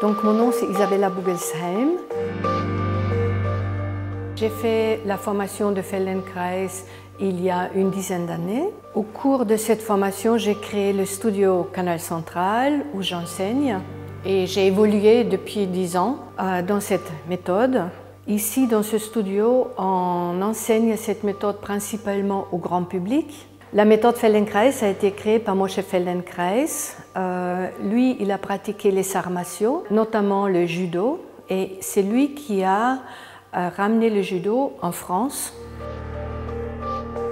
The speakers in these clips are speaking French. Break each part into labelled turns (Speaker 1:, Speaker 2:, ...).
Speaker 1: Donc mon nom c'est Isabella Bugelsheim. J'ai fait la formation de Feldenkrais il y a une dizaine d'années. Au cours de cette formation, j'ai créé le studio Canal Central où j'enseigne et j'ai évolué depuis 10 ans dans cette méthode. Ici, dans ce studio, on enseigne cette méthode principalement au grand public. La méthode Feldenkrais a été créée par Moshe Feldenkrais. Lui, il a pratiqué les arts martiaux, notamment le judo, et c'est lui qui a ramené le judo en France.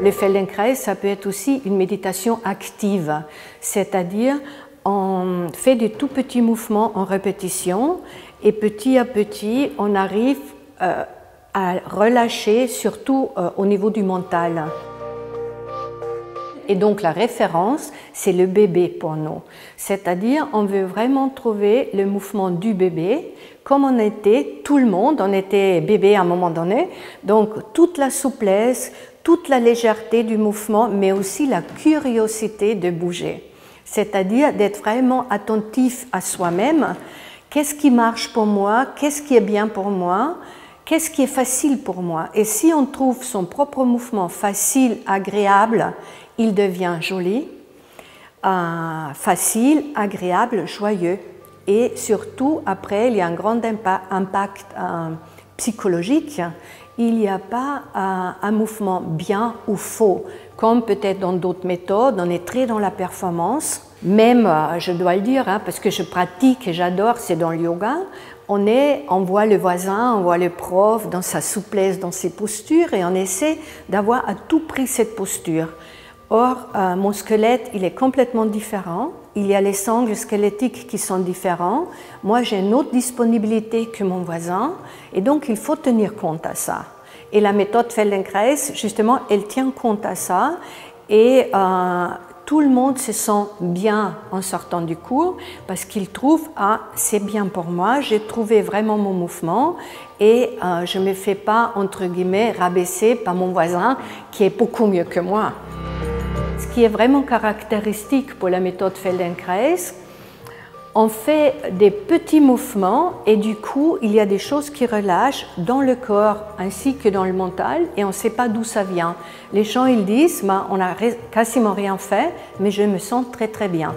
Speaker 1: Le Feldenkrais, ça peut être aussi une méditation active, c'est-à-dire on fait des tout petits mouvements en répétition et petit à petit, on arrive à relâcher, surtout au niveau du mental. Et donc la référence, c'est le bébé pour nous. C'est-à-dire, on veut vraiment trouver le mouvement du bébé, comme on était, tout le monde, on était bébé à un moment donné. Donc toute la souplesse, toute la légèreté du mouvement, mais aussi la curiosité de bouger. C'est-à-dire d'être vraiment attentif à soi-même. Qu'est-ce qui marche pour moi? Qu'est-ce qui est bien pour moi? Qu'est-ce qui est facile pour moi? Et si on trouve son propre mouvement facile, agréable, il devient joli, facile, agréable, joyeux. Et surtout, après, il y a un grand impact psychologique. Il n'y a pas un mouvement bien ou faux, comme peut-être dans d'autres méthodes, on est très dans la performance. Même, je dois le dire, parce que je pratique et j'adore, c'est dans le yoga, on voit le voisin, on voit le prof dans sa souplesse, dans ses postures, et on essaie d'avoir à tout prix cette posture. Or, mon squelette, il est complètement différent. Il y a les angles squelettiques qui sont différents. Moi, j'ai une autre disponibilité que mon voisin, et donc il faut tenir compte à ça. Et la méthode Feldenkrais, justement, elle tient compte à ça, et tout le monde se sent bien en sortant du cours parce qu'il trouve « Ah, c'est bien pour moi, j'ai trouvé vraiment mon mouvement et je ne me fais pas, entre guillemets, rabaisser par mon voisin qui est beaucoup mieux que moi ». Ce qui est vraiment caractéristique pour la méthode Feldenkrais, on fait des petits mouvements et du coup, il y a des choses qui relâchent dans le corps ainsi que dans le mental et on ne sait pas d'où ça vient. Les gens, ils disent, on n'a quasiment rien fait, mais je me sens très très bien.